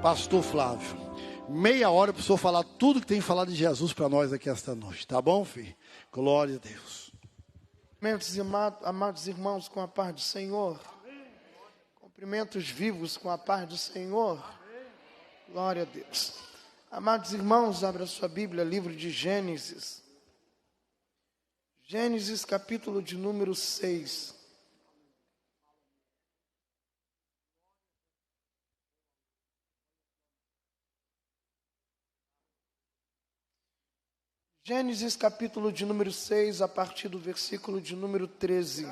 Pastor Flávio, meia hora para o senhor falar tudo que tem que falar de Jesus para nós aqui esta noite, tá bom, filho? Glória a Deus. Amados irmãos, com a paz do Senhor. Cumprimentos vivos com a paz do Senhor. Glória a Deus. Amados irmãos, abra sua Bíblia, livro de Gênesis. Gênesis, capítulo de número 6. Gênesis, capítulo de número 6, a partir do versículo de número 13.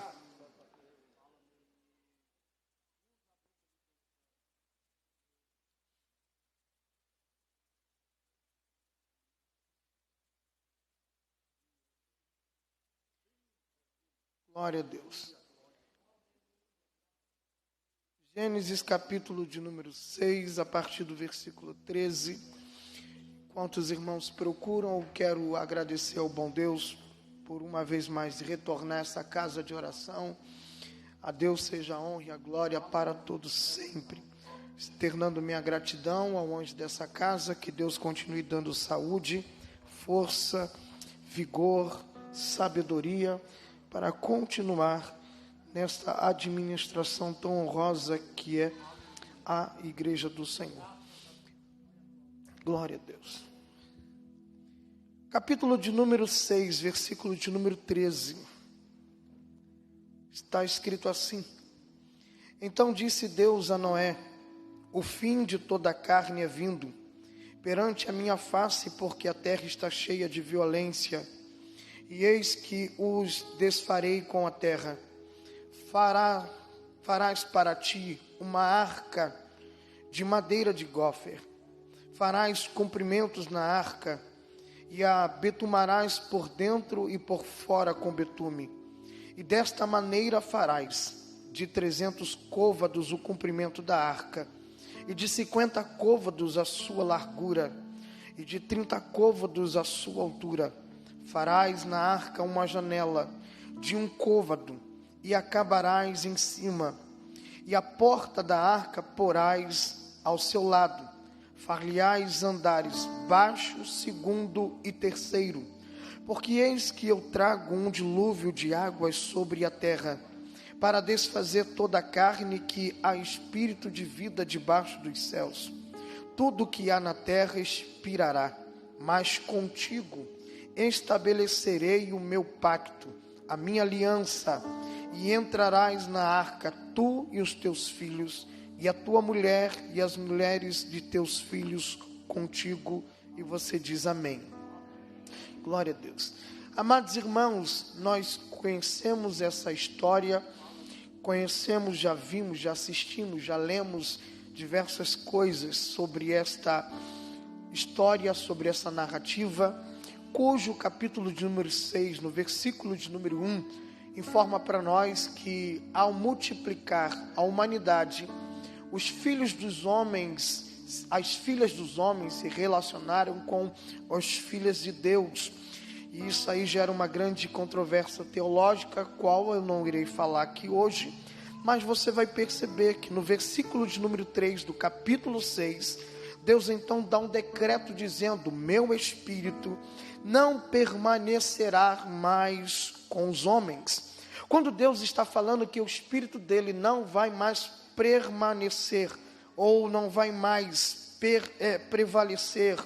Glória a Deus. Gênesis, capítulo de número 6, a partir do versículo 13. Enquanto os irmãos procuram, eu quero agradecer ao bom Deus por uma vez mais retornar a essa casa de oração. A Deus seja a honra e a glória para todos sempre. Externando minha gratidão ao anjo dessa casa, que Deus continue dando saúde, força, vigor, sabedoria, para continuar nesta administração tão honrosa que é a Igreja do Senhor. Glória a Deus. Capítulo de número 6, versículo de número 13. Está escrito assim: Então disse Deus a Noé: O fim de toda a carne é vindo perante a minha face, porque a terra está cheia de violência. E eis que os desfarei com a terra. Farás para ti uma arca de madeira de gófer. Farás comprimentos na arca, e a betumarás por dentro e por fora com betume. E desta maneira farás: de 300 côvados o comprimento da arca, e de 50 côvados a sua largura, e de 30 côvados a sua altura. Farás na arca uma janela de 1 côvado, e acabarás em cima, e a porta da arca porás ao seu lado. Far-lhe-ás andares baixo, segundo e terceiro, porque eis que eu trago um dilúvio de águas sobre a terra, para desfazer toda a carne que há espírito de vida debaixo dos céus. Tudo que há na terra expirará, mas contigo estabelecerei o meu pacto, a minha aliança, e entrarás na arca, tu e os teus filhos, e a tua mulher e as mulheres de teus filhos contigo. E você diz amém. Glória a Deus. Amados irmãos, nós conhecemos essa história, conhecemos, já vimos, já assistimos, já lemos diversas coisas sobre esta história, sobre essa narrativa, cujo capítulo de número 6, no versículo de número 1, informa para nós que ao multiplicar a humanidade, os filhos dos homens, as filhas dos homens se relacionaram com as filhas de Deus. E isso aí gera uma grande controvérsia teológica, qual eu não irei falar aqui hoje. Mas você vai perceber que no versículo de número 3 do capítulo 6, Deus então dá um decreto dizendo: meu espírito não permanecerá mais com os homens. Quando Deus está falando que o espírito dele não vai mais permanecer, ou não vai mais prevalecer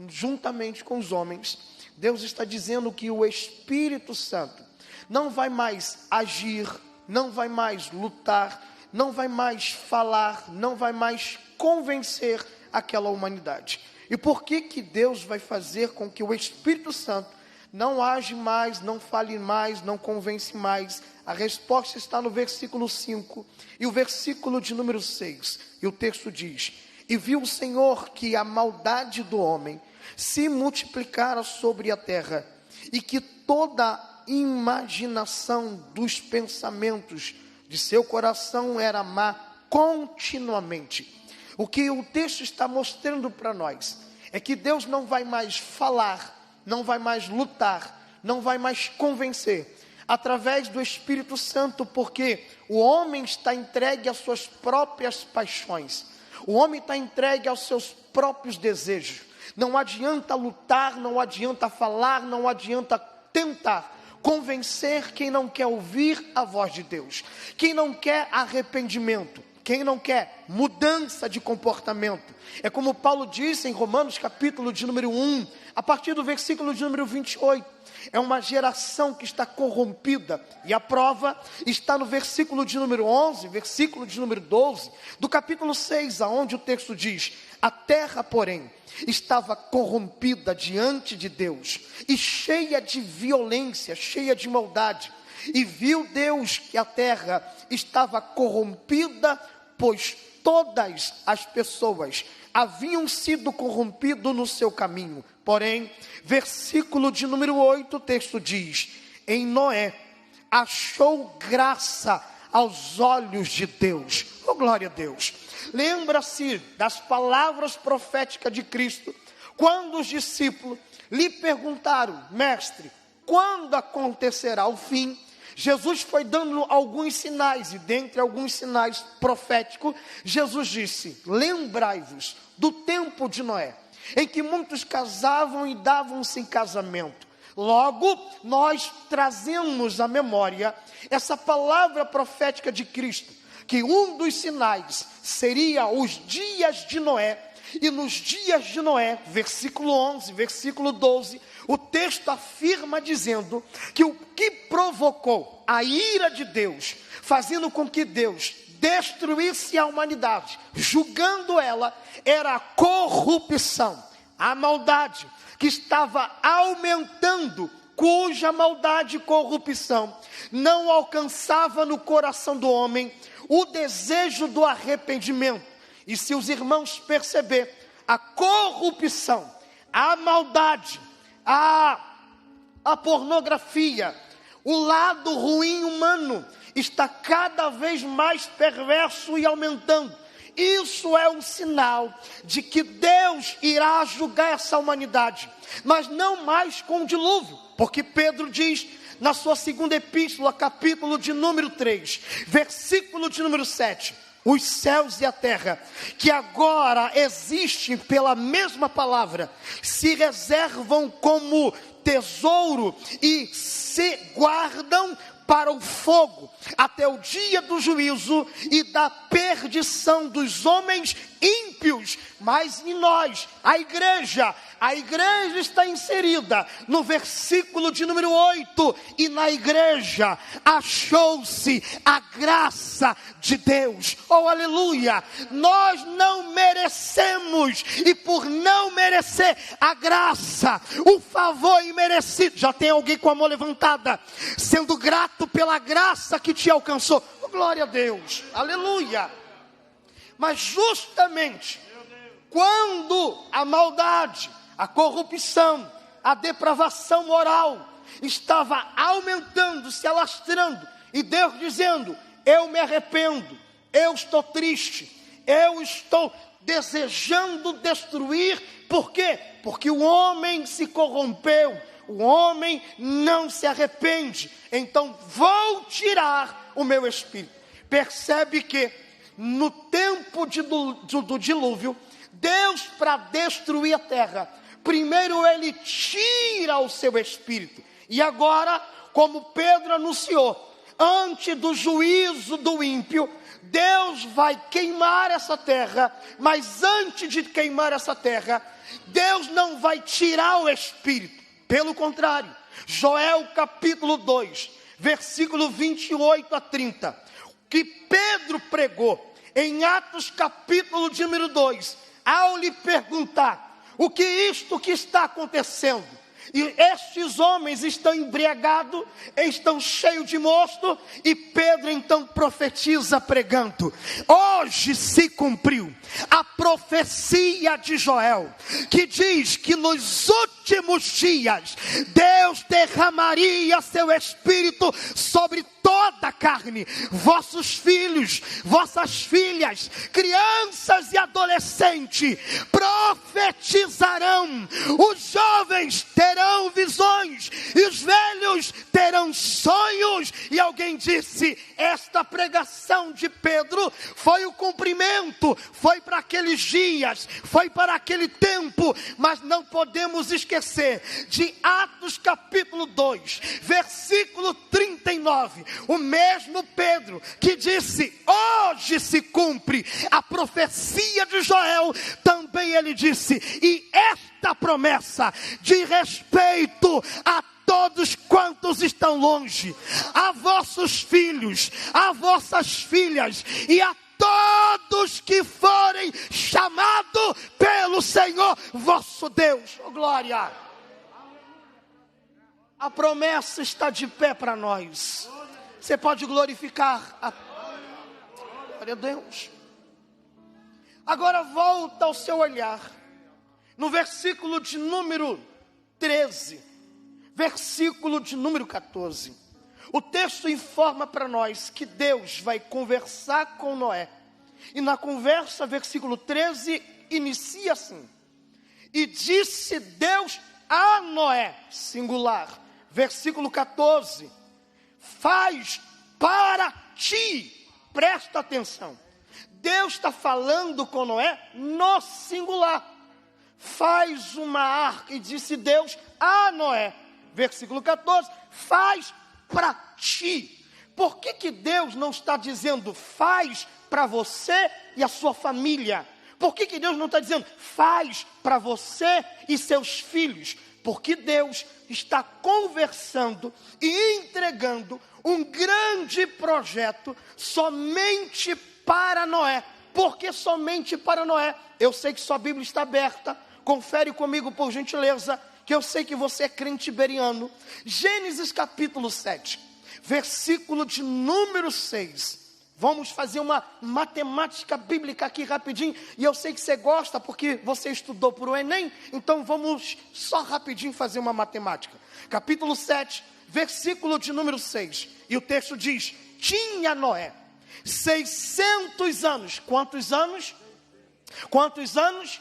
juntamente com os homens, Deus está dizendo que o Espírito Santo não vai mais agir, não vai mais lutar, não vai mais falar, não vai mais convencer aquela humanidade. E por que Deus vai fazer com que o Espírito Santo não age mais, não fale mais, não convence mais? A resposta está no versículo 5 e o versículo de número 6. E o texto diz: E viu o Senhor que a maldade do homem se multiplicara sobre a terra, e que toda imaginação dos pensamentos de seu coração era má continuamente. O que o texto está mostrando para nós é que Deus não vai mais falar, não vai mais lutar, não vai mais convencer através do Espírito Santo, porque o homem está entregue às suas próprias paixões. O homem está entregue aos seus próprios desejos. Não adianta lutar, não adianta falar, não adianta tentar convencer quem não quer ouvir a voz de Deus, quem não quer arrependimento, quem não quer mudança de comportamento. É como Paulo disse em Romanos capítulo de número 1, a partir do versículo de número 28. É uma geração que está corrompida, e a prova está no versículo de número 11, versículo de número 12, do capítulo 6, aonde o texto diz: a terra, porém, estava corrompida diante de Deus, e cheia de violência, cheia de maldade. E viu Deus que a terra estava corrompida, pois todas as pessoas haviam sido corrompidas no seu caminho. Porém, versículo de número 8, o texto diz: em Noé achou graça aos olhos de Deus. Oh, glória a Deus! Lembra-se das palavras proféticas de Cristo, quando os discípulos lhe perguntaram: mestre, quando acontecerá o fim? Jesus foi dando alguns sinais, e dentre alguns sinais proféticos, Jesus disse: lembrai-vos do tempo de Noé, em que muitos casavam e davam-se em casamento. Logo, nós trazemos à memória essa palavra profética de Cristo, que um dos sinais seria os dias de Noé. E nos dias de Noé, versículo 11, versículo 12, o texto afirma dizendo que o que provocou a ira de Deus, fazendo com que Deus destruísse a humanidade, julgando ela, era a corrupção, a maldade que estava aumentando, cuja maldade e corrupção não alcançava no coração do homem o desejo do arrependimento. E se os irmãos perceber, a corrupção, a maldade, a pornografia, o lado ruim humano está cada vez mais perverso e aumentando. Isso é um sinal de que Deus irá julgar essa humanidade, mas não mais com o dilúvio, porque Pedro diz na sua segunda epístola, capítulo de número 3, versículo de número 7, os céus e a terra, que agora existem pela mesma palavra, se reservam como tesouro e se guardam para o fogo, até o dia do juízo e da perdição dos homens ímpios. Mas em nós, a igreja está inserida no versículo de número 8, e na igreja achou-se a graça de Deus. Oh, aleluia! Nós não merecemos, e por não merecer a graça, o favor imerecido, já tem alguém com a mão levantada, sendo grato pela graça que te alcançou. Oh, glória a Deus, aleluia! Mas justamente quando a maldade, a corrupção, a depravação moral estava aumentando, se alastrando, e Deus dizendo: eu me arrependo, eu estou triste, eu estou desejando destruir. Por quê? Porque o homem se corrompeu, o homem não se arrepende, então vou tirar o meu espírito. Percebe que no tempo do dilúvio, Deus, para destruir a terra, primeiro ele tira o seu espírito. E agora, como Pedro anunciou, antes do juízo do ímpio, Deus vai queimar essa terra. Mas antes de queimar essa terra, Deus não vai tirar o espírito. Pelo contrário, Joel capítulo 2, versículo 28 a 30, que Pedro pregou em Atos capítulo de número 2, ao lhe perguntar: o que isto que está acontecendo? E estes homens estão embriagados, estão cheios de mosto, e Pedro então profetiza pregando: hoje se cumpriu a profecia de Joel, que diz que nos últimos dias Deus derramaria seu espírito sobre toda a carne. Vossos filhos, vossas filhas, crianças e adolescentes profetizarão profetizarão, os jovens terão visões, e os velhos terão sonhos. E alguém disse: esta pregação de Pedro foi o cumprimento, foi para aqueles dias, foi para aquele tempo. Mas não podemos esquecer de Atos capítulo 2, versículo 39, o mesmo Pedro que disse: hoje se cumpre a profecia de Joel. Também ele disse: e esta promessa de respeito a todos quantos estão longe, a vossos filhos, a vossas filhas e a todos que forem chamados pelo Senhor vosso Deus. Oh, glória! A promessa está de pé para nós. Você pode glorificar a glória a Deus. Agora volta ao seu olhar no versículo de número 13, versículo de número 14. O texto informa para nós que Deus vai conversar com Noé. E na conversa, versículo 13, inicia assim: e disse Deus a Noé, singular. Versículo 14: faz para ti, presta atenção, Deus está falando com Noé no singular. Faz uma arca, e disse Deus a Noé. Versículo 14: faz para ti. Por que Deus não está dizendo faz para você e a sua família? Por que Deus não está dizendo faz para você e seus filhos? Porque Deus está conversando e entregando um grande projeto somente para Noé. Por que somente para Noé? Eu sei que sua Bíblia está aberta. Confere comigo, por gentileza, que eu sei que você é crente iberiano. Gênesis capítulo 7, versículo de número 6. Vamos fazer uma matemática bíblica aqui rapidinho. E eu sei que você gosta porque você estudou para o Enem. Então vamos só rapidinho fazer uma matemática. Capítulo 7, versículo de número 6. E o texto diz: tinha Noé 600 anos. Quantos anos? Quantos anos?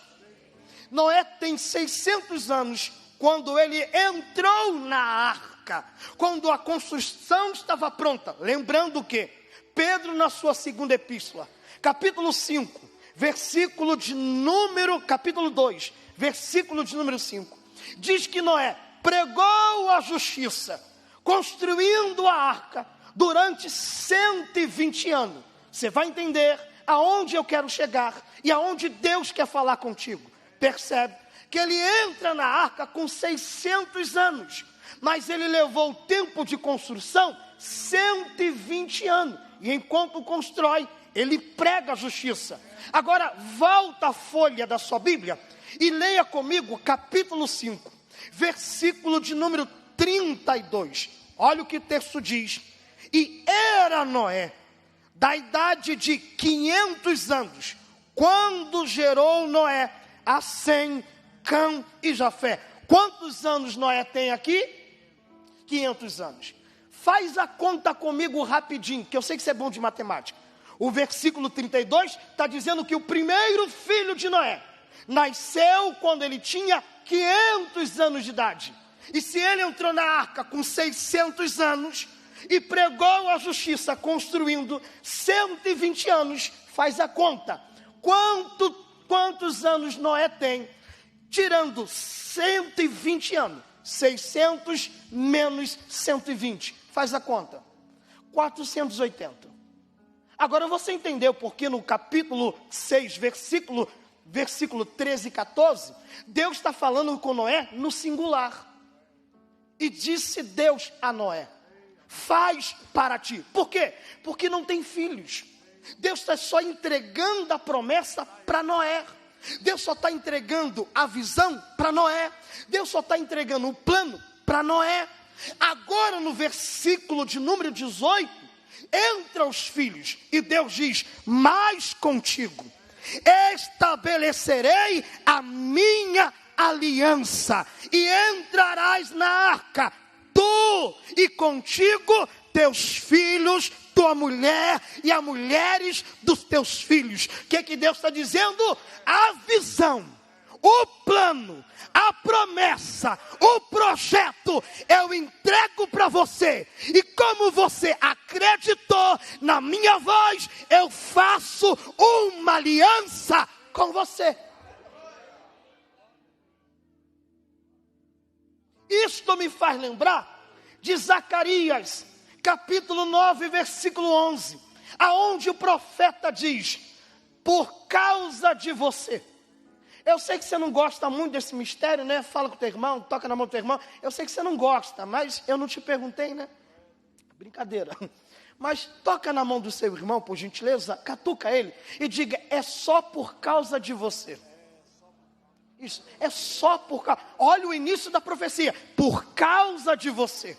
Noé tem 600 anos quando ele entrou na arca. Quando a construção estava pronta. Lembrando que Pedro, na sua segunda epístola, capítulo 5, versículo de número, capítulo 2, versículo de número 5, diz que Noé pregou a justiça, construindo a arca durante 120 anos. Você vai entender aonde eu quero chegar e aonde Deus quer falar contigo. Percebe que ele entra na arca com 600 anos, mas ele levou o tempo de construção 120 anos. E enquanto constrói, ele prega a justiça. Agora, volta a folha da sua Bíblia e leia comigo capítulo 5, versículo de número 32. Olha o que o texto diz: e era Noé da idade de 500 anos, quando gerou Noé a Sem, Cã e Jafé. Quantos anos Noé tem aqui? 500 anos. Faz a conta comigo rapidinho, que eu sei que você é bom de matemática. O versículo 32 está dizendo que o primeiro filho de Noé nasceu quando ele tinha 500 anos de idade. E se ele entrou na arca com 600 anos e pregou a justiça construindo 120 anos, faz a conta. Quantos anos Noé tem? Tirando 120 anos. 600 menos 120. Faz a conta. 480. Agora você entendeu porque no capítulo 6, versículo 13 e 14, Deus está falando com Noé no singular. E disse Deus a Noé: faz para ti. Por quê? Porque não tem filhos. Deus está só entregando a promessa para Noé. Deus só está entregando a visão para Noé. Deus só está entregando o plano para Noé. Agora no versículo de número 18, entra os filhos. E Deus diz: mas contigo estabelecerei a minha aliança, e entrarás na arca, tu e contigo teus filhos, tua mulher e as mulheres dos teus filhos. O que Deus está dizendo? A visão, o plano, a promessa, o projeto, eu entrego para você. E como você acreditou na minha voz, eu faço uma aliança com você. Isto me faz lembrar de Zacarias, capítulo 9, versículo 11, aonde o profeta diz: por causa de você. Eu sei que você não gosta muito desse mistério, né? Fala com o teu irmão, toca na mão do teu irmão. Eu sei que você não gosta, mas eu não te perguntei, né? Brincadeira. Mas toca na mão do seu irmão, por gentileza, catuca ele e diga: é só por causa de você. Isso, é só por causa. Olha o início da profecia. Por causa de você,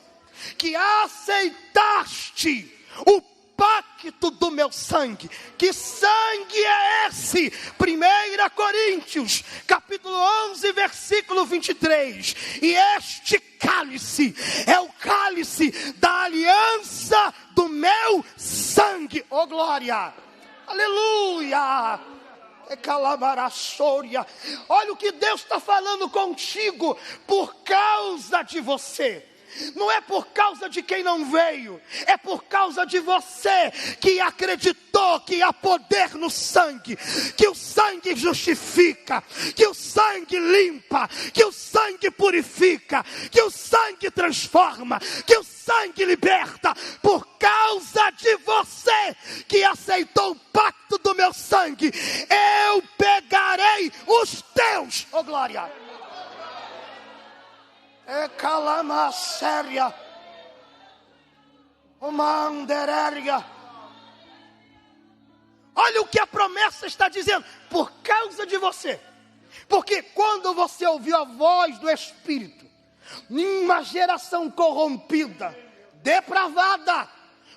que aceitaste o pacto do meu sangue. Que sangue é esse? 1 Coríntios, capítulo 11, versículo 23. E este cálice é o cálice da aliança do meu sangue. Oh glória, aleluia. Olha o que Deus está falando contigo. Por causa de você. Não é por causa de quem não veio, é por causa de você que acreditou que há poder no sangue, que o sangue justifica, que o sangue limpa, que o sangue purifica, que o sangue transforma, que o sangue liberta. Por causa de você que aceitou o pacto do meu sangue, eu pegarei os teus. Oh glória! É calama séria, uma anderéria. Olha o que a promessa está dizendo: por causa de você. Porque quando você ouviu a voz do Espírito, em uma geração corrompida, depravada,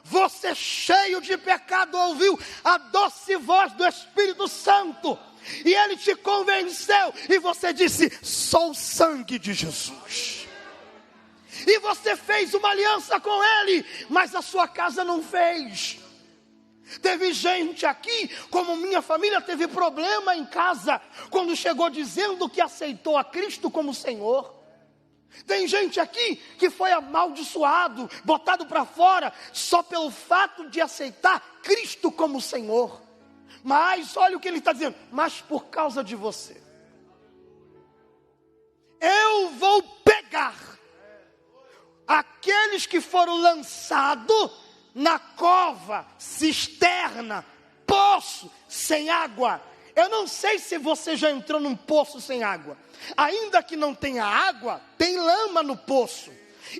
você cheio de pecado ouviu a doce voz do Espírito Santo. E ele te convenceu e você disse: sou o sangue de Jesus. E você fez uma aliança com ele, mas a sua casa não fez. Teve gente aqui, como minha família, teve problema em casa, quando chegou dizendo que aceitou a Cristo como Senhor. Tem gente aqui que foi amaldiçoado, botado para fora, só pelo fato de aceitar Cristo como Senhor. Mas olha o que ele está dizendo: mas por causa de você, eu vou pegar aqueles que foram lançados na cova, cisterna, poço sem água. Eu não sei se você já entrou num poço sem água. Ainda que não tenha água, tem lama no poço.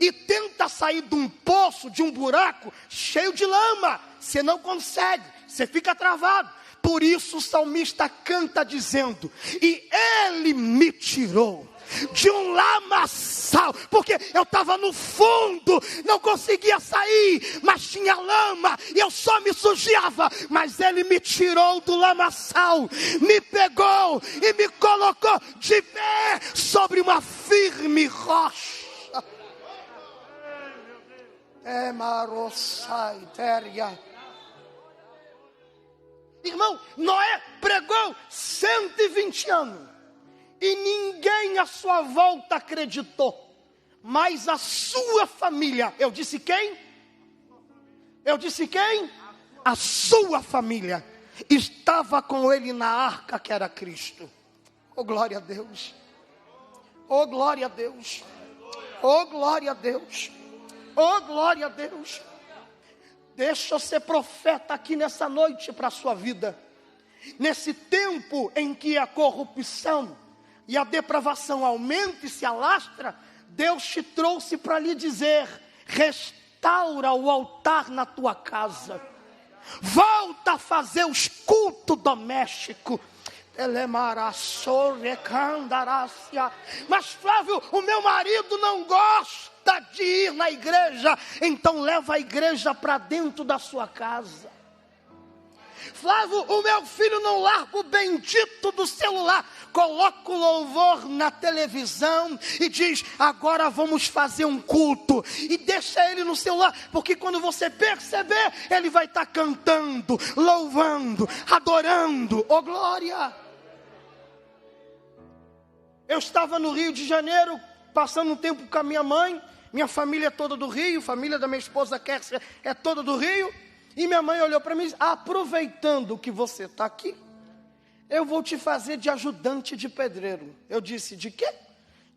E tenta sair de um poço, de um buraco cheio de lama. Você não consegue, você fica travado. Por isso o salmista canta dizendo: e ele me tirou de um lamaçal, porque eu estava no fundo, não conseguia sair, mas tinha lama, e eu só me sujava, mas ele me tirou do lamaçal, me pegou e me colocou de pé sobre uma firme rocha. Irmão, Noé pregou 120 anos. E ninguém à sua volta acreditou. Mas a sua família. Eu disse quem? Eu disse quem? A sua família estava com ele na arca que era Cristo. Oh glória a Deus. Oh glória a Deus. Oh glória a Deus. Oh glória a Deus. Deixa eu ser profeta aqui nessa noite para a sua vida. Nesse tempo em que a corrupção e a depravação aumenta e se alastra, Deus te trouxe para lhe dizer: restaura o altar na tua casa, volta a fazer os cultos domésticos. Mas Flávio, o meu marido não gosta de ir na igreja. Então leva a igreja para dentro da sua casa. Flávio, o meu filho não larga o bendito do celular. Coloca o louvor na televisão e diz: agora vamos fazer um culto. E deixa ele no celular, porque quando você perceber, ele vai estar cantando, louvando, adorando. Oh glória! eu estava no Rio de Janeiro, passando um tempo com a minha mãe. Minha família é toda do Rio, família da minha esposa Kércia é toda do Rio. E minha mãe olhou para mim e disse: aproveitando que você está aqui, eu vou te fazer de ajudante de pedreiro. Eu disse: de quê?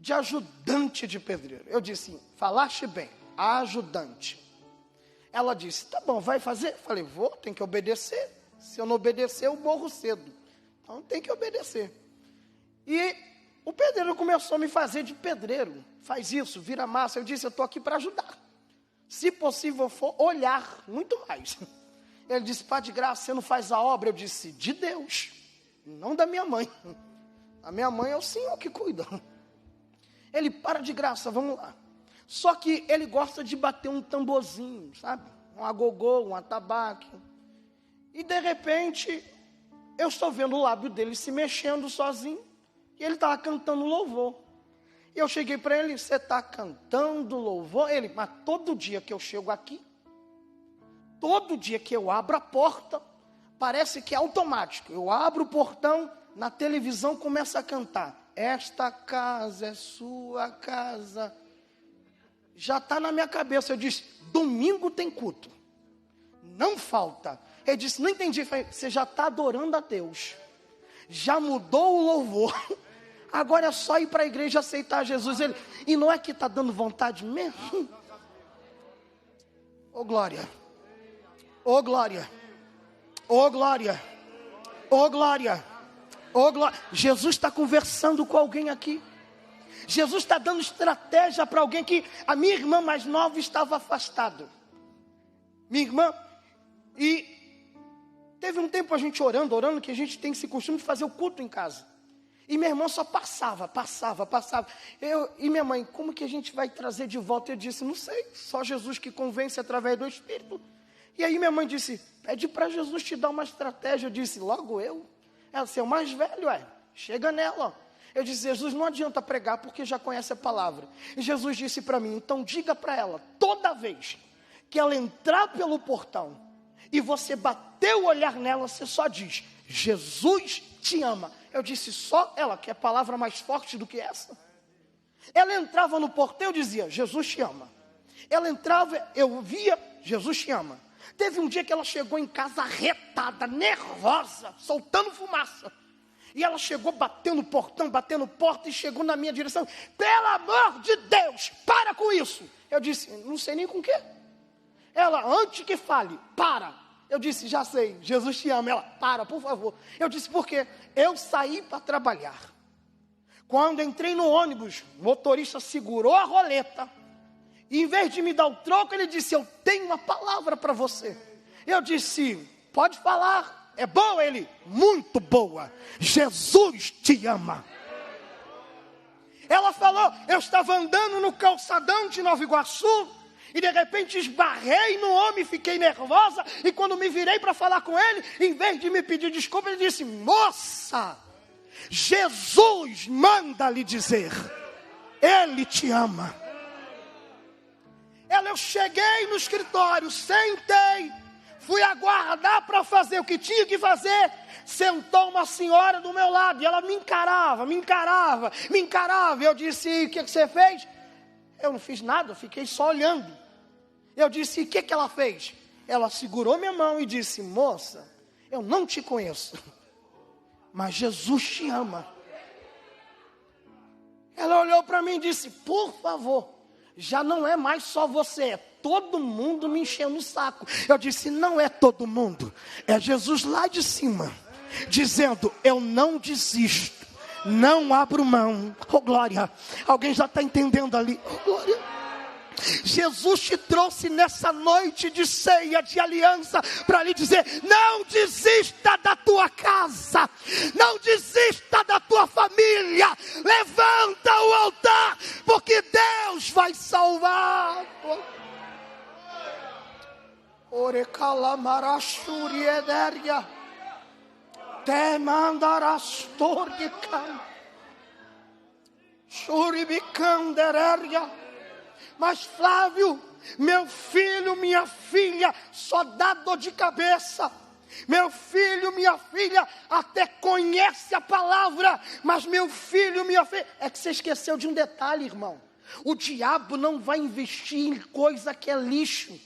De ajudante de pedreiro. Eu disse: falaste bem, ajudante. Ela disse: tá bom, vai fazer? Eu falei: vou, tem que obedecer. Se eu não obedecer, eu morro cedo. Então tem que obedecer. E o pedreiro começou a me fazer de pedreiro. Faz isso, vira massa. Eu disse: eu estou aqui para ajudar. Se possível for, olhar muito mais. Ele disse: pá, de graça, você não faz a obra? Eu disse: de Deus, não da minha mãe. A minha mãe é o Senhor que cuida. Ele: para de graça, vamos lá. Só que ele gosta de bater um tamborzinho, sabe? Um agogô, um atabaque. E de repente, eu estou vendo o lábio dele se mexendo sozinho. E ele estava cantando louvor. E eu cheguei para ele: você está cantando louvor? Ele: mas todo dia que eu chego aqui, todo dia que eu abro a porta, parece que é automático. Eu abro o portão, na televisão começa a cantar: esta casa é sua casa. Já está na minha cabeça. Eu disse: domingo tem culto, não falta. Ele disse: não entendi. Eu falei: você já está adorando a Deus, já mudou o louvor, agora é só ir para a igreja aceitar Jesus. Ele: e não é que está dando vontade mesmo? Oh glória, oh glória, oh glória, oh glória, oh glória. Jesus está conversando com alguém aqui. Jesus está dando estratégia para alguém que... A minha irmã mais nova estava afastada. Minha irmã... E teve um tempo a gente orando, que a gente tem esse costume de fazer o culto em casa. E minha irmã só passava. E minha mãe: como que a gente vai trazer de volta? Eu disse: não sei, só Jesus que convence através do Espírito. E aí minha mãe disse: pede para Jesus te dar uma estratégia. Eu disse: logo eu? Ela: você é o mais velho, chega nela. Eu disse: Jesus, não adianta pregar porque já conhece a palavra. E Jesus disse para mim: então diga para ela, toda vez que ela entrar pelo portão e você bater o olhar nela, você só diz: Jesus te ama. Eu disse: só ela, que é palavra mais forte do que essa? Ela entrava no portão, eu dizia: Jesus te ama. Ela entrava, eu via: Jesus te ama. Teve um dia que ela chegou em casa arretada, nervosa, soltando fumaça. E ela chegou batendo portão, batendo porta, e chegou na minha direção: pelo amor de Deus, para com isso. Eu disse: não sei nem com o quê. Ela: antes que fale, para. Eu disse: já sei, Jesus te ama. Ela: para, por favor. Eu disse: por quê? Eu saí para trabalhar. Quando entrei no ônibus, o motorista segurou a roleta. E em vez de me dar o troco, ele disse: eu tenho uma palavra para você. Eu disse: pode falar. É boa? Ele: muito boa. Jesus te ama. Ela falou: eu estava andando no calçadão de Nova Iguaçu e de repente esbarrei no homem, fiquei nervosa, e quando me virei para falar com ele, em vez de me pedir desculpa, ele disse: moça, Jesus manda lhe dizer, Ele te ama. Eu cheguei no escritório, sentei, fui aguardar para fazer o que tinha que fazer. Sentou uma senhora do meu lado e ela me encarava. Eu disse: e o que você fez? Eu não fiz nada, eu fiquei só olhando. Eu disse: e o que ela fez? Ela segurou minha mão e disse: moça, eu não te conheço, mas Jesus te ama. Ela olhou para mim e disse: por favor, já não é mais só você, é todo mundo me enchendo o saco. Eu disse: não é todo mundo, é Jesus lá de cima, dizendo: eu não desisto, não abro mão. Oh glória, alguém já está entendendo ali? Oh glória. Jesus te trouxe nessa noite de ceia, de aliança, para lhe dizer: não desista da tua casa, não desista da tua família, levanta o altar, porque Deus vai salvar. Ore calamarashuri ederia, te mandarastorgicam, shuribicandereria. Mas Flávio, meu filho, minha filha, só dá dor de cabeça. Meu filho, minha filha, até conhece a palavra, mas meu filho, minha filha... É que você esqueceu de um detalhe, irmão. O diabo não vai investir em coisa que é lixo.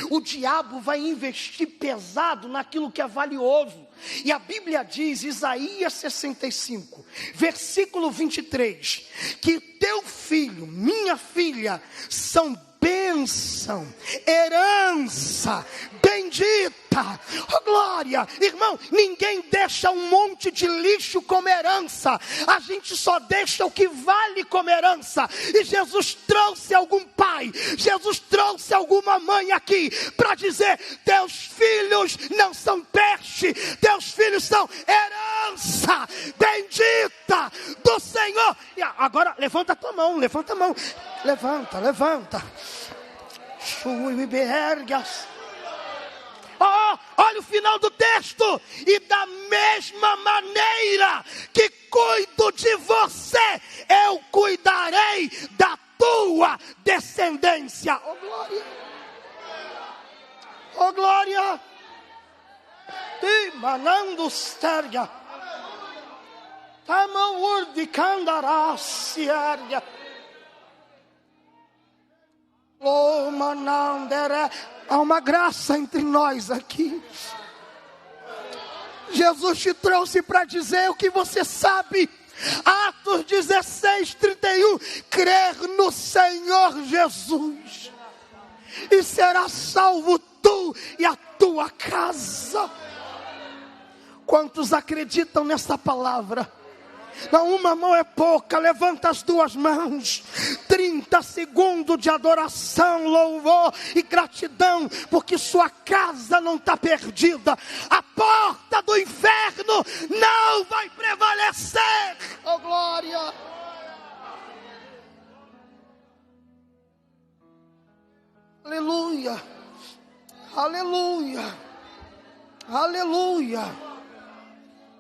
O diabo vai investir pesado naquilo que é valioso. E a Bíblia diz, Isaías 65, versículo 23, que teu filho, minha filha, são bênção, herança, bendita, oh glória. Irmão, ninguém deixa um monte de lixo como herança, a gente só deixa o que vale como herança. E Jesus trouxe algum pai, Jesus trouxe alguma mãe aqui, para dizer, teus filhos não são peixe, teus filhos são herança, bendita do Senhor. E agora, levanta a tua mão, levanta a mão, levanta. Olha o final do texto. E da mesma maneira que cuido de você, eu cuidarei da tua descendência. Oh glória, oh glória. Te manando sterga, tamawurdi kandará sierga. Oh, manandere. Há uma graça entre nós aqui. Jesus te trouxe para dizer o que você sabe. Atos 16, 31. Crer no Senhor Jesus e serás salvo tu e a tua casa. Quantos acreditam nessa palavra? Não, uma mão é pouca, levanta as duas mãos. 30 segundos de adoração, louvor e gratidão, porque sua casa não está perdida. A porta do inferno não vai prevalecer. Oh glória! Aleluia! Aleluia! Aleluia!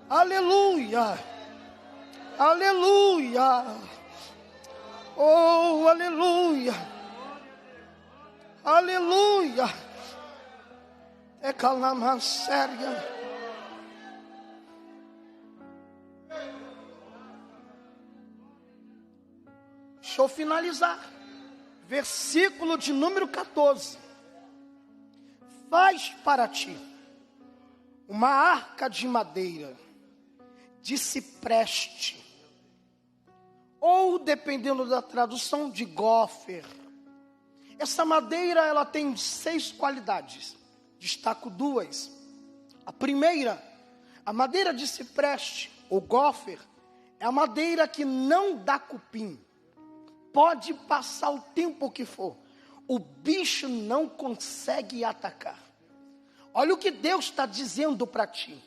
Aleluia! Aleluia, oh aleluia, aleluia, é calma séria. Deixa eu finalizar, versículo de número 14, faz para ti uma arca de madeira, de cipreste, ou dependendo da tradução, de gófer. Essa madeira, ela tem 6 qualidades, destaco 2. A primeira, a madeira de cipreste, ou gófer, é a madeira que não dá cupim. Pode passar o tempo que for, o bicho não consegue atacar. Olha o que Deus está dizendo para ti.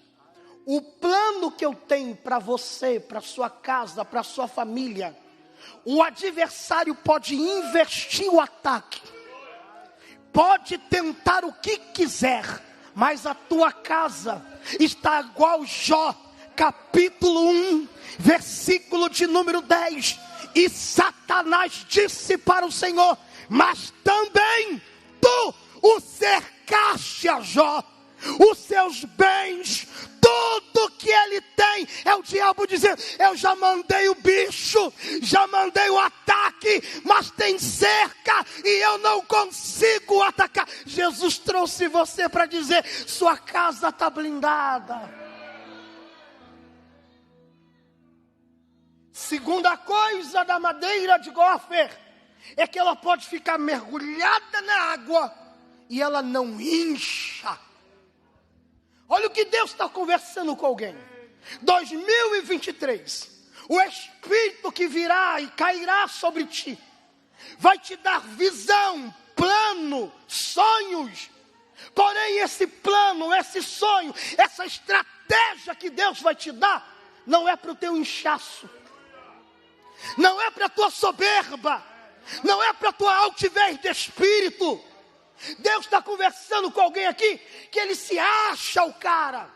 O plano que eu tenho para você, para sua casa, para sua família, o adversário pode investir o ataque, pode tentar o que quiser, mas a tua casa está igual Jó, capítulo 1, versículo de número 10. E Satanás disse para o Senhor, mas também tu o cercaste a Jó, os seus bens, tudo que ele tem. É o diabo dizendo, eu já mandei o bicho, já mandei o ataque, mas tem cerca e eu não consigo atacar. Jesus trouxe você para dizer, sua casa está blindada. Segunda coisa da madeira de gófer, é que ela pode ficar mergulhada na água e ela não incha. Olha o que Deus está conversando com alguém. 2023, o Espírito que virá e cairá sobre ti, vai te dar visão, plano, sonhos. Porém esse plano, esse sonho, essa estratégia que Deus vai te dar, não é para o teu inchaço, não é para a tua soberba, não é para a tua altivez de espírito. Deus está conversando com alguém aqui, que ele se acha o cara,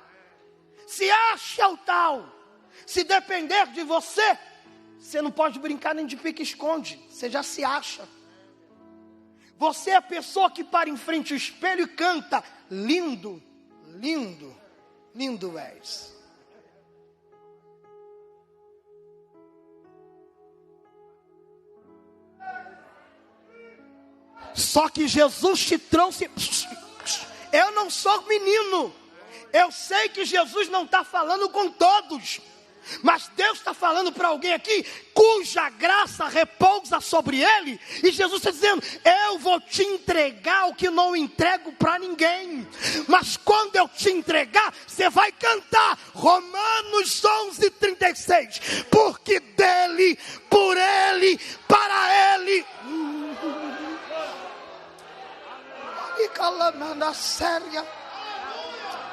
se acha o tal. Se depender de você, você não pode brincar nem de pique-esconde, você já se acha. Você é a pessoa que para em frente ao espelho e canta, lindo, lindo, lindo és. Só que Jesus te trouxe. Eu não sou menino. Eu sei que Jesus não está falando com todos. Mas Deus está falando para alguém aqui cuja graça repousa sobre ele. E Jesus está dizendo: eu vou te entregar o que não entrego para ninguém. Mas quando eu te entregar, você vai cantar Romanos 11:36. Porque dele, por ele, para ele. E calamanda séria.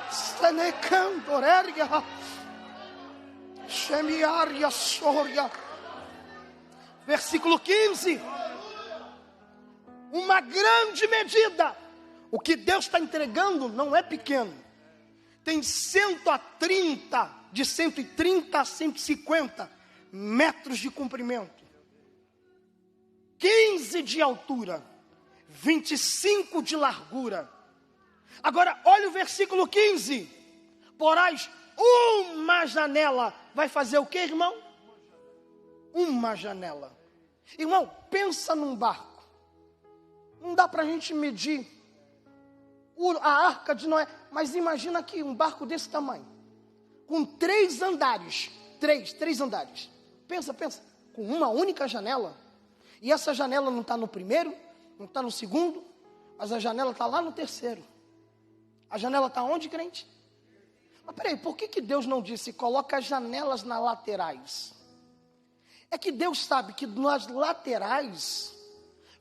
Senecandoréria. Chemiaria Soria. Versículo 15. Uma grande medida. O que Deus está entregando não é pequeno. Tem 130, de 130 a 150 metros de comprimento, 15 de altura, 25 de largura. Agora, olha o versículo 15. Porás uma janela. Vai fazer o que, irmão? Uma janela. Irmão, pensa num barco. Não dá para a gente medir a arca de Noé. Mas imagina aqui, um barco desse tamanho. Com 3 andares. Três andares. Pensa. Com uma única janela. E essa janela não está no primeiro, não está no segundo, mas a janela está lá no terceiro. A janela está onde, crente? Mas peraí, por que Deus não disse coloca as janelas nas laterais? É que Deus sabe que nas laterais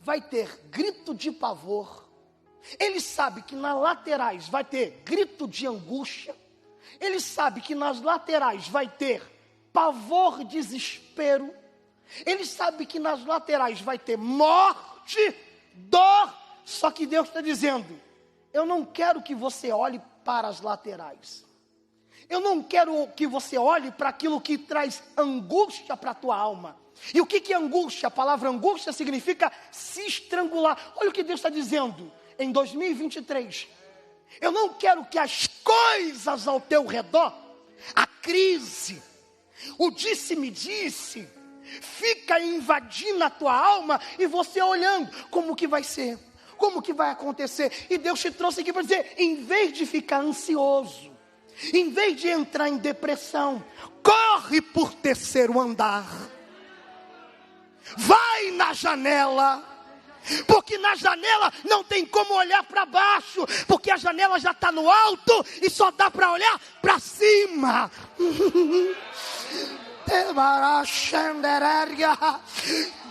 vai ter grito de pavor. Ele sabe que nas laterais vai ter grito de angústia. Ele sabe que nas laterais vai ter pavor, desespero. Ele sabe que nas laterais vai ter morte, dor. Só que Deus está dizendo: eu não quero que você olhe para as laterais. Eu não quero que você olhe para aquilo que traz angústia para a tua alma. E o que é angústia? A palavra angústia significa se estrangular. Olha o que Deus está dizendo em 2023. Eu não quero que as coisas ao teu redor, a crise, o disse-me-disse, fica invadindo a tua alma e você olhando como que vai ser, como que vai acontecer. E Deus te trouxe aqui para dizer, em vez de ficar ansioso, em vez de entrar em depressão, corre por terceiro andar. Vai na janela. Porque na janela não tem como olhar para baixo. Porque a janela já está no alto e só dá para olhar para cima.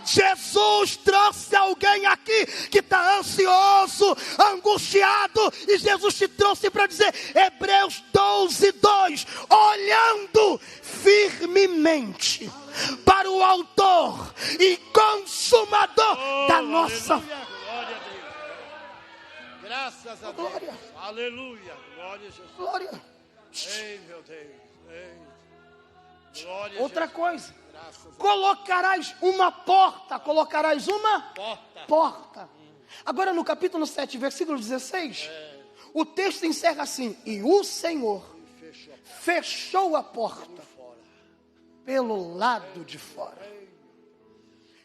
Jesus trouxe alguém aqui que está ansioso, angustiado, e Jesus te trouxe para dizer, Hebreus 12:2, olhando firmemente para o autor e consumador da nossa fé. Glória a Deus. Graças a Deus. Glória. Aleluia. Glória a Jesus. Glória. Ei, meu Deus. Ei. Glória Outra a Jesus. coisa. Colocarás uma porta. Colocarás uma porta. Agora no capítulo 7, versículo 16, o texto encerra assim: e o Senhor fechou a porta pelo lado de fora.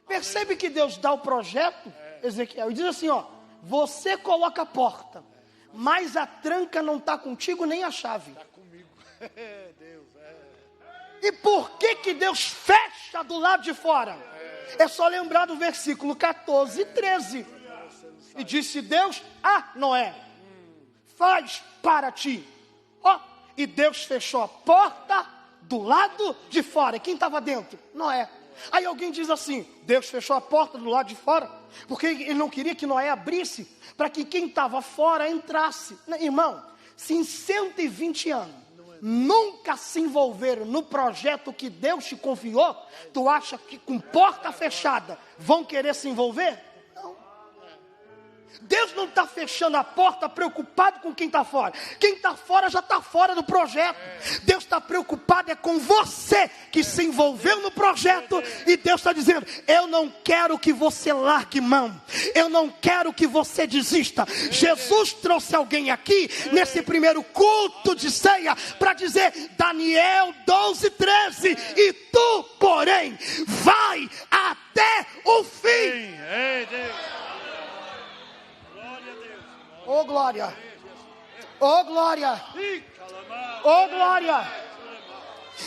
Percebe que Deus dá o projeto, Ezequiel, e diz assim, ó, você coloca a porta, mas a tranca não está contigo nem a chave. Está comigo. Deus, E por que Deus fecha do lado de fora? É só lembrar do versículo 14 e 13. E disse Deus a Noé, faz para ti. Ó, e Deus fechou a porta do lado de fora. E quem estava dentro? Noé. Aí alguém diz assim, Deus fechou a porta do lado de fora, porque ele não queria que Noé abrisse, para que quem estava fora entrasse. Irmão, se em 120 anos, nunca se envolveram no projeto que Deus te confiou, tu acha que com porta fechada vão querer se envolver? Não. Deus não está fechando a porta preocupado com quem está fora. Quem está fora já está fora do projeto. Deus está preocupado com você que se envolveu no projeto. E Deus está dizendo, eu não quero que você largue mão. Eu não quero que você desista. Jesus trouxe alguém aqui nesse primeiro culto de ceia para dizer, Daniel 12:13, e tu, porém, vai até o fim. Oh glória, oh glória, oh glória.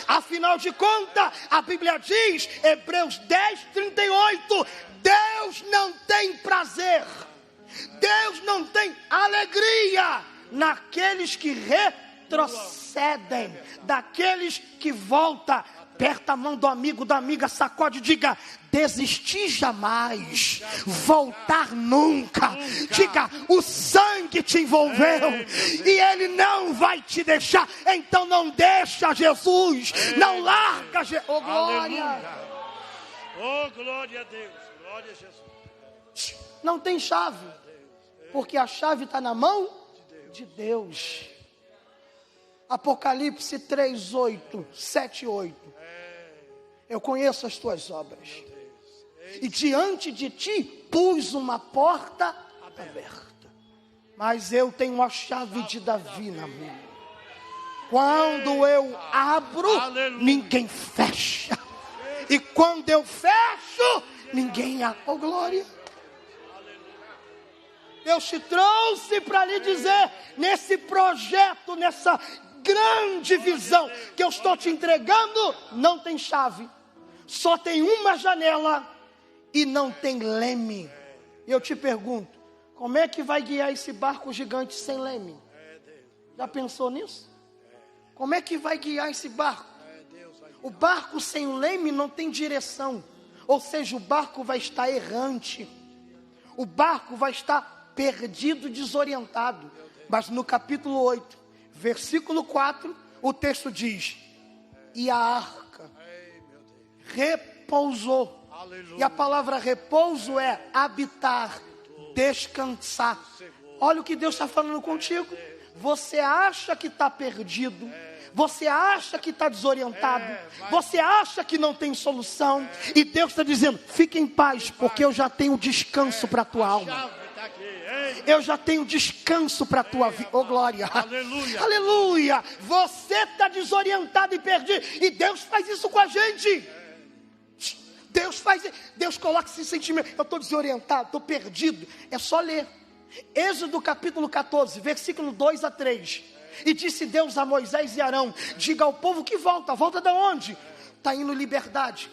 Afinal de contas, a Bíblia diz, Hebreus 10:38, Deus não tem prazer, Deus não tem alegria naqueles que retrocedem, daqueles que voltam. Aperta a mão do amigo, da amiga, sacode e diga, desistir jamais, voltar nunca. Diga, o sangue te envolveu e ele não vai te deixar. Então não deixa Jesus, não larga Jesus. Oh glória, oh glória a Deus, glória a Jesus. Não tem chave, porque a chave está na mão de Deus. Apocalipse 3:8, 7:8. Eu conheço as tuas obras. E diante de ti pus uma porta aberta. Mas eu tenho a chave de Davi na mão. Quando eu abro, ninguém fecha. E quando eu fecho, ninguém abre. Oh glória. Deus te trouxe para lhe dizer, nesse projeto, nessa grande visão que eu estou te entregando, não tem chave, só tem uma janela e não tem leme. E eu te pergunto, como é que vai guiar esse barco gigante sem leme? Já pensou nisso? Como é que vai guiar esse barco? O barco sem o leme não tem direção, ou seja, o barco vai estar errante, o barco vai estar perdido, desorientado. Mas no capítulo 8, versículo 4, o texto diz, e a arca repousou. E a palavra repouso é habitar, descansar. Olha o que Deus está falando contigo. Você acha que está perdido, você acha que está desorientado, você acha que não tem solução, e Deus está dizendo, fique em paz, porque eu já tenho descanso para a tua alma. Eu já tenho descanso para a tua vida. Oh glória, aleluia, aleluia. Você está desorientado e perdido, e Deus faz isso com a gente. Deus coloca esse sentimento. Eu estou desorientado, estou perdido. É só ler Êxodo capítulo 14, versículo 2-3. E disse Deus a Moisés e Arão, diga ao povo que volta de onde? Está indo liberdade,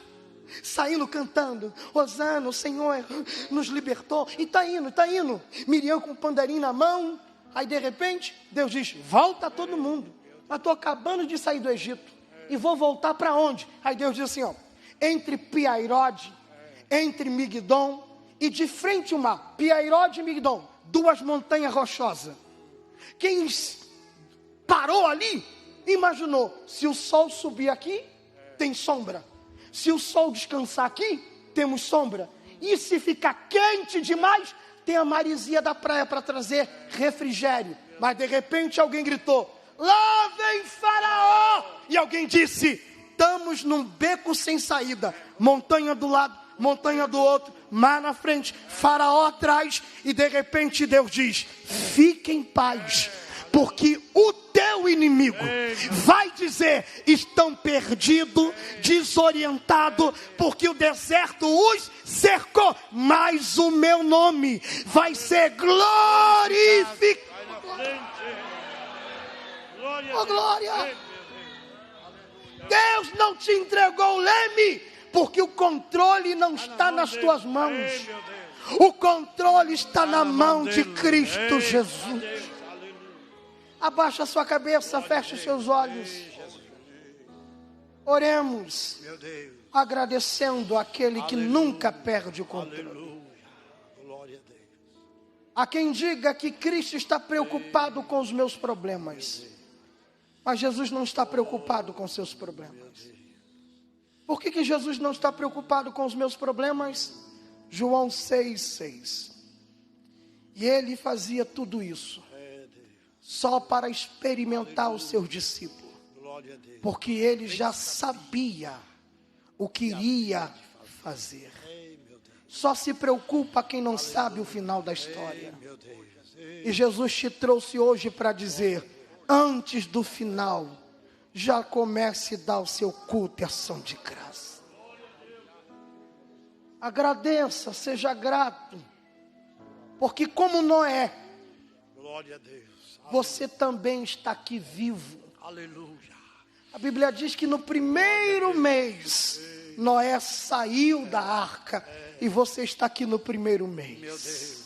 saindo cantando, Hosana, o Senhor nos libertou. E está indo, Miriam com o pandarim na mão. Aí de repente, Deus diz, volta todo mundo. Mas estou acabando de sair do Egito, e vou voltar para onde? Aí Deus diz assim, ó, entre Piairode, entre Migdom, e de frente o mar, Piairode e Migdom, duas montanhas rochosas. Quem parou ali, imaginou, se o sol subir aqui, tem sombra. Se o sol descansar aqui, temos sombra. E se ficar quente demais, tem a maresia da praia para trazer refrigério. Mas de repente alguém gritou, lá vem Faraó! E alguém disse, estamos num beco sem saída. Montanha do lado, montanha do outro, mar na frente, Faraó atrás. E de repente Deus diz, fique em paz, porque o teu inimigo vai dizer, estão perdidos, desorientados, porque o deserto os cercou, mas o meu nome vai ser glorificado. Oh glória! Deus não te entregou o leme, porque o controle não está nas tuas mãos. O controle está na mão de Cristo Jesus. Abaixa a sua cabeça, feche os seus olhos. Oremos, agradecendo aquele que nunca perde o controle. Há quem diga que Cristo está preocupado com os meus problemas, mas Jesus não está preocupado com seus problemas. Por que Jesus não está preocupado com os meus problemas? João 6:6. E ele fazia tudo isso só para experimentar os seus discípulos, Glória a Deus. porque ele já sabia o que iria fazer. Ei, meu Deus. Só se preocupa quem não sabe o final da história. Meu Deus. Ei, E Jesus te trouxe hoje para dizer: antes do final, já comece a dar o seu culto e ação de graça. Agradeça, seja grato, porque como Noé, glória a Deus. você também está aqui vivo. Aleluia. A Bíblia diz que no primeiro mês, Noé saiu da arca e você está aqui no primeiro mês. Meu Deus.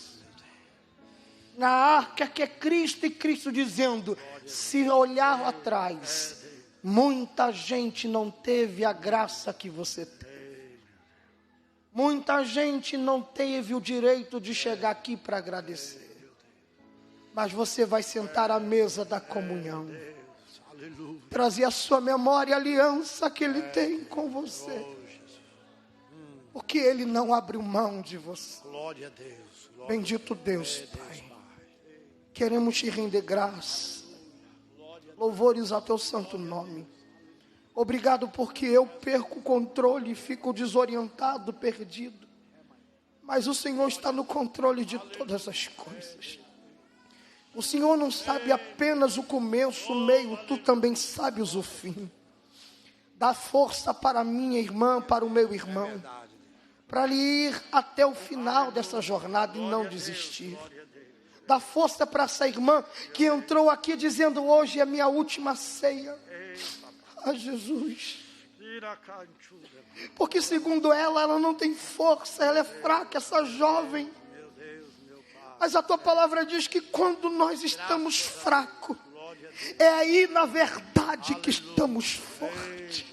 Na arca que é Cristo, e Cristo dizendo: se olhar atrás, muita gente não teve a graça que você tem. Muita gente não teve o direito de chegar aqui para agradecer. Mas você vai sentar à mesa da comunhão, Aleluia. trazer à sua memória a aliança que Ele tem com você, porque Ele não abriu mão de você. Glória a Deus. Glória Bendito Deus, Pai. Queremos te render graça, louvores ao teu santo nome. Obrigado porque eu perco o controle e fico desorientado, perdido. Mas o Senhor está no controle de todas as coisas. O Senhor não sabe apenas o começo, o meio, tu também sabes o fim. Dá força para a minha irmã, para o meu irmão, para ele ir até o final dessa jornada e não desistir. Dá força para essa irmã que entrou aqui dizendo: hoje é a minha última ceia. Ah, Jesus. Porque segundo ela não tem força, ela é fraca, essa jovem. Mas a tua palavra diz que quando nós estamos fracos, é aí na verdade que estamos fortes.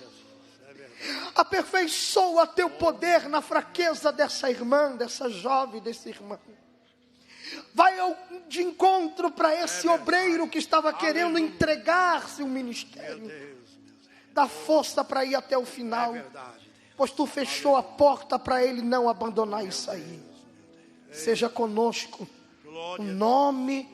Aperfeiçoa teu poder na fraqueza dessa irmã, dessa jovem, desse irmão. Vai de encontro para esse obreiro que estava querendo entregar-se um ministério. Dá força para ir até o final, pois tu fechou a porta para ele não abandonar isso aí. Seja conosco, o nome